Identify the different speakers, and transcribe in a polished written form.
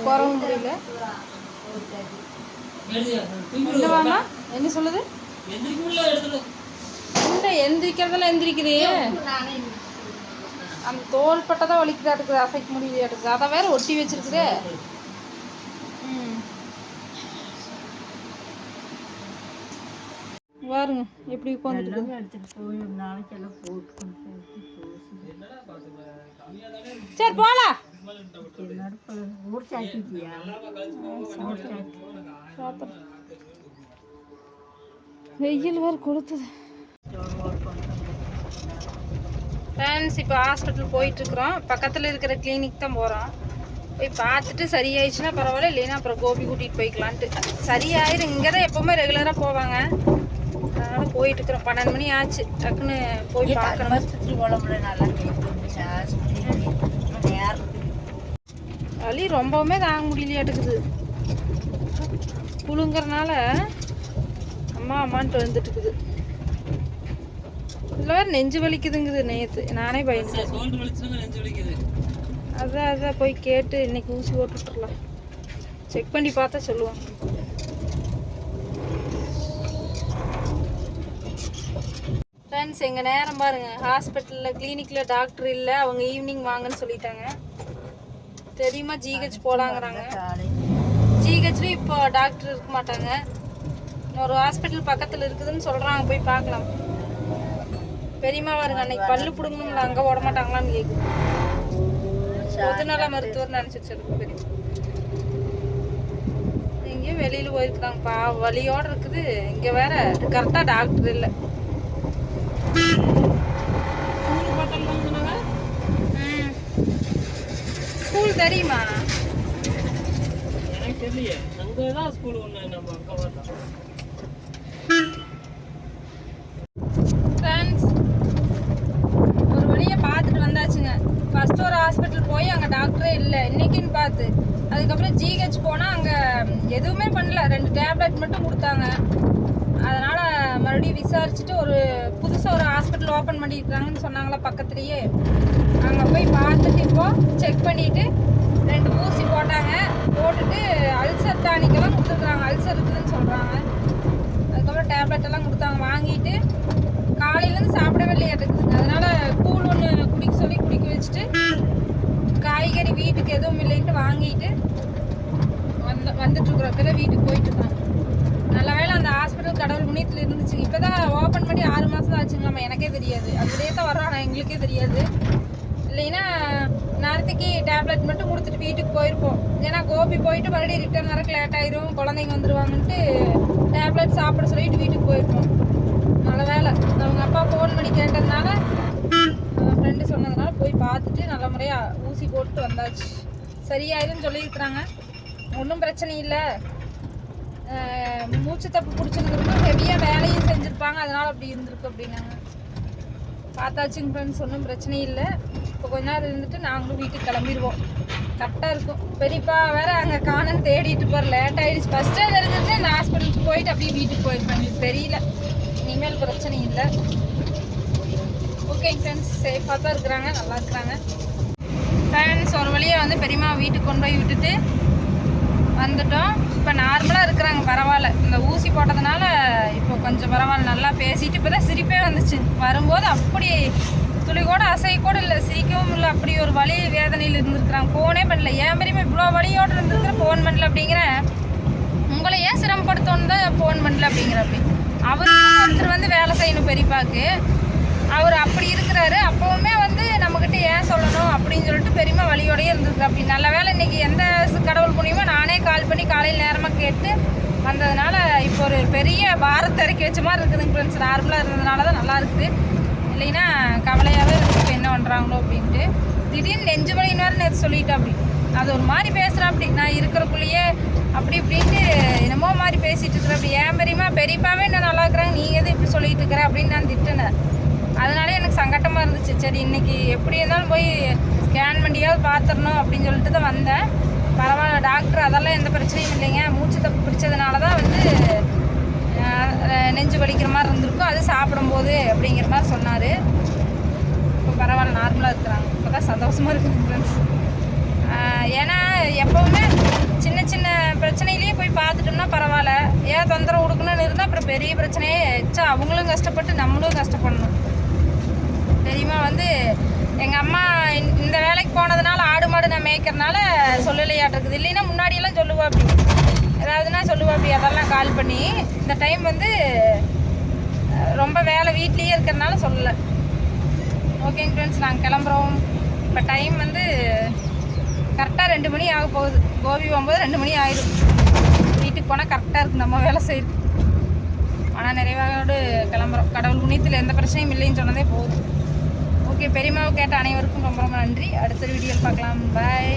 Speaker 1: குறவும் முடியல. என்னவாமா என்ன சொல்லுது? இல்லை எந்திரிக்கிறதெல்லாம் எந்திரிக்குது. அந்த தோல் பட்டை தான் வலிக்குதாட்டுக்குது, அசைக்க முடியலையாட்டுக்குது. அதை வேற ஒட்டி வச்சிருக்குது. பாருங்க எப்படி உட்காந்துட்டு எடுத்துட்டு போய் ஒரு நாளைக்கு எல்லாம் போட்டு. சரி போலாம். வெயில் வேறு கொடுத்தது. ஃப்ரெண்ட்ஸ் இப்போ ஹாஸ்பிட்டல் போயிட்டுருக்குறோம். பக்கத்தில் இருக்கிற கிளினிக் தான் போகிறோம். போய் பார்த்துட்டு சரியாயிடுச்சுன்னா பரவாயில்ல, இல்லைன்னா அப்புறம் கோபி கூட்டிகிட்டு போய்க்கலான்ட்டு. சரியாயிரும். இங்கே தான் எப்போவுமே ரெகுலராக போவாங்க. அதனால் போயிட்டுருக்குறோம். 12 மணி ஆச்சு. டக்குன்னு போய் பார்க்கணும். வலி ரொம்பவுமே தாங்க முடியலையாட்டுக்குது. குழுங்கிறனால அம்மா அம்மான்ட்டு வந்துட்டுருக்குது. இதில் வேறு நெஞ்சு வலிக்குதுங்குது. நேற்று நானே பயந்துட்டேன். அதான் போய் கேட்டு இன்னைக்கு ஊசி போட்டுட்டுலாம். செக் பண்ணி பார்த்தா சொல்லுவாங்க. ஃப்ரெண்ட்ஸ் எங்கள் நேரம் பாருங்கள். ஹாஸ்பிட்டலில் கிளினிக்கில் டாக்டர் இல்லை, அவங்க ஈவினிங் வாங்கன்னு சொல்லிட்டாங்க. தெரியுமா ஜிஹெச் போகலாங்கிறாங்க. ஜிஹெச்லேயும் இப்போ டாக்டர் இருக்க மாட்டாங்க. இன்னொரு ஹாஸ்பிட்டல் பக்கத்தில் இருக்குதுன்னு சொல்கிறாங்க, போய் பார்க்கலாம். பெரியம்மா பாருங்க, அன்னைக்கு பல்லு பிடுங்கணும்ல, அங்கே ஓட மாட்டாங்களான்னு கேட்குது. பொதுநல மருத்துவர் நினச்சிச்சு பெரியம்மா. எங்கேயும் வெளியில் போயிருக்குறாங்கப்பா, வலியோடு இருக்குது. இங்கே வேற கரெக்டாக டாக்டர் இல்லை. ஸ்கூல் தெரியுமா? எனக்கு தெரியலையே. அங்கே தான் ஸ்கூல் ஒன்று நம்ம அங்கே வரலாம். ஃப்ரெண்ட்ஸ் ஒரு வழியை பார்த்துட்டு வந்தாச்சுங்க. ஃபஸ்ட்டு ஒரு ஹாஸ்பிட்டல் போய் அங்கே டாக்டரே இல்லை இன்னைக்குன்னு பார்த்து. அதுக்கப்புறம் ஜிஹெச் போனால் அங்கே எதுவுமே பண்ணல, 2 டேப்லெட் மட்டும் கொடுத்தாங்க. அதனால் மறுபடியும் விசாரிச்சுட்டு ஒரு புதுசாக ஒரு ஹாஸ்பிட்டல் ஓப்பன் பண்ணியிருக்காங்கன்னு சொன்னாங்களா பக்கத்துலேயே. அங்கே போய் பார்த்துட்டு இப்போது செக் பண்ணிவிட்டு 2 ஊசி போட்டாங்க. போட்டுட்டு அல்சர் டானிக்கெல்லாம் கொடுத்துருக்குறாங்க. அல்சர் இருக்குதுன்னு சொல்கிறாங்க. அதுக்கப்புறம் டேப்லெட் எல்லாம் கொடுத்தாங்க. வாங்கிட்டு காலையிலேருந்து சாப்பிடவே இல்லையாட்டுக்குதுங்க. அதனால் கூழ் ஒன்று குடிக்க சொல்லி குடிக்க வச்சுட்டு, காய்கறி வீட்டுக்கு எதுவும் இல்லைன்ட்டு வாங்கிட்டு வந்துட்டுருக்குறோம். இப்போ தான் வீட்டுக்கு போயிட்டுருக்கோம். நல்ல வேலை அந்த ஹாஸ்பிட்டல் கடவுள் புண்ணியத்தில் இருந்துச்சு. இப்போ தான் ஓப்பன் பண்ணி 6 மாதம் தான் ஆச்சுங்களாம்மா. எனக்கே தெரியாது. அதுலேயே தான் வரோம், ஆனால் எங்களுக்கே தெரியாது. இல்லைன்னா நேரத்துக்கு டேப்லெட் மட்டும் கொடுத்துட்டு வீட்டுக்கு போயிருப்போம். ஏன்னா கோபி போயிட்டு மறுபடியும் ரிட்டர்ன் வரக்கு லேட் ஆயிரும், குழந்தைங்க வந்துடுவாங்கன்ட்டு டேப்லெட் சாப்பிட சொல்லிட்டு வீட்டுக்கு போயிருப்போம். நல்ல வேலை அவங்க அப்பா ஃபோன் பண்ணி கேட்டதுனால, ஃப்ரெண்டு சொன்னதுனால போய் பார்த்துட்டு நல்ல முறையாக ஊசி போட்டு வந்தாச்சு. சரியாயிருன்னு சொல்லியிருக்கிறாங்க. ஒன்றும் பிரச்சனை இல்லை. மூச்சு தப்பு பிடிச்சிருந்துருக்கு, ஹெவியாக வேலையும் செஞ்சுருப்பாங்க, அதனால் அப்படி இருந்திருக்கு அப்படின்னாங்க. பார்த்தாச்சுங்க ஃப்ரெண்ட்ஸ், ஒன்றும் பிரச்சனை இல்லை. இப்போ கொஞ்ச நேரம் இருந்துட்டு நாங்களும் வீட்டுக்கு கிளம்பிடுவோம். கரெக்டாக இருக்கும். பெரியப்பா வேறு அங்கே காணன்னு தேடிட்டு போகிற லேட் ஆகிடுச்சு. ஃபஸ்ட்டே தெரிஞ்சிட்டு இந்த ஹாஸ்பிட்டலுக்கு போயிட்டு அப்படியே வீட்டுக்கு போயிருப்பாங்க. தெரியல, இனிமேல் பிரச்சனை இல்லை. ஓகே ஃப்ரெண்ட்ஸ், சேஃபாக தான் இருக்கிறாங்க, நல்லா இருக்கிறாங்க. ஃப்ரெண்ட்ஸ் ஒரு வழியாக வந்து பெரியம்மா வீட்டுக்கு கொண்டு போய் விட்டுட்டு வந்துட்டோம். இப்போ நார்மலாக இருக்கிறாங்க, பரவாயில்ல. இந்த ஊசி போட்டதுனால இப்போ கொஞ்சம் பரவாயில்ல, நல்லா பேசிட்டு. இப்போ தான் சிரிப்பே வந்துச்சு. வரும்போது அப்படி துளி கூட அசை கூட இல்லை, சிரிக்கவும் இல்லை. அப்படி ஒரு வலி வேதனையில் இருந்துருக்குறாங்க. ஃபோனே பண்ணல. ஏன் பெரியமா இவ்வளோ வலியோடு இருந்துருக்குற ஃபோன் பண்ணல அப்படிங்கிற, உங்களை ஏன் சிரமப்படுத்தோன்னு தான் ஃபோன் பண்ணல அப்படிங்கிற. அப்படி அவர் ஒருத்தர் வந்து வேலை செய்யணும் பெரியப்பாவுக்கு, அவர் அப்படி இருக்கிறாரு. அப்போவுமே வந்து நம்மக்கிட்ட ஏன் சொல்லணும் அப்படின்னு சொல்லிட்டு பெரியமா வழியோடையே இருந்திருக்கு. அப்படி நல்ல வேலை இன்றைக்கி எந்த கடவுள் புண்ணியமோ நானே கால் பண்ணி காலையில் நேரமாக கேட்டு வந்ததுனால இப்போ ஒரு பெரிய பாரத்தை இறக்கி வச்ச மாதிரி இருக்குதுங்க ஃப்ரெண்ட்ஸ். நார்மலாக இருந்ததுனால தான் நல்லா இருக்குது. இல்லைன்னா கவலையாகவே இருக்குது இப்போ என்ன பண்ணுறாங்களோ அப்படின்ட்டு. திடீர்னு நெஞ்சு வலின்னு வேறு நேற்று சொல்லிட்டேன். அப்படி அது ஒரு மாதிரி பேசுகிறேன். அப்படி நான் இருக்கிறக்குள்ளேயே அப்படி இப்படின்ட்டு என்னமோ மாதிரி பேசிகிட்டு இருக்கிறேன். அப்படி ஏன் பெரியப்பாவே என்ன நல்லா இருக்கிறாங்க, நீங்கள் எது இப்படி சொல்லிட்டு இருக்கிற அப்படின்னு நான் திட்டினேன். அதனால எனக்கு சங்கட்டமாக இருந்துச்சு. சரி இன்னைக்கு எப்படி இருந்தாலும் போய் ஸ்கேன் பண்ணியாவது பார்த்துடணும் அப்படின்னு சொல்லிட்டு தான் வந்தேன். பரவாயில்ல டாக்டர், அதெல்லாம் எந்த பிரச்சனையும் இல்லைங்க, மூச்சு தப்பு பிடிச்சதுனால தான் வந்து நெஞ்சு வலிக்கிற மாதிரி இருந்திருக்கும், அது சாப்பிடும்போது அப்படிங்கிற மாதிரி சொன்னார். இப்போ பரவாயில்ல, நார்மலாக இருக்கிறாங்க. இப்போ தான் சந்தோஷமாக இருக்குது ஃப்ரெண்ட்ஸ். ஏன்னா எப்போவுமே இருக்கணும்னு இருந்தால் அப்புறம் பெரிய பிரச்சனையே எச்சா அவங்களும் கஷ்டப்பட்டு நம்மளும் கஷ்டப்படணும். பெரியம்மா வந்து எங்கள் அம்மா இந்த வேலைக்கு போனதுனால ஆடு மாடு நான் மேய்க்கிறதுனால சொல்லலையாட்டிருக்குது. இல்லைன்னா முன்னாடியெல்லாம் சொல்லுவா அப்படி, ஏதாவதுன்னா சொல்லுவா அப்படி. அதெல்லாம் கால் பண்ணி இந்த டைம் வந்து ரொம்ப வேலை வீட்லேயே இருக்கிறதுனால சொல்லலை. ஓகேங்க ஃப்ரெண்ட்ஸ், நாங்கள் கிளம்புறோம். இப்போ டைம் வந்து கரெக்டாக 2 மணி ஆக போகுது. கோபி போகும்போது 2 மணி ஆயிடும். வீட்டுக்கு போனால் கரெக்டாக இருக்குது நம்ம வேலை செய்யுது. ஆனால் நிறைவாக கிளம்புறோம். கடவுள் புண்ணியத்தில் எந்த பிரச்சனையும் இல்லைன்னு சொன்னதே போதும். ஓகே, பெரியம்மாவை கேட்ட அனைவருக்கும் ரொம்ப ரொம்ப நன்றி. அடுத்த வீடியோவில் பார்க்கலாம். பாய்.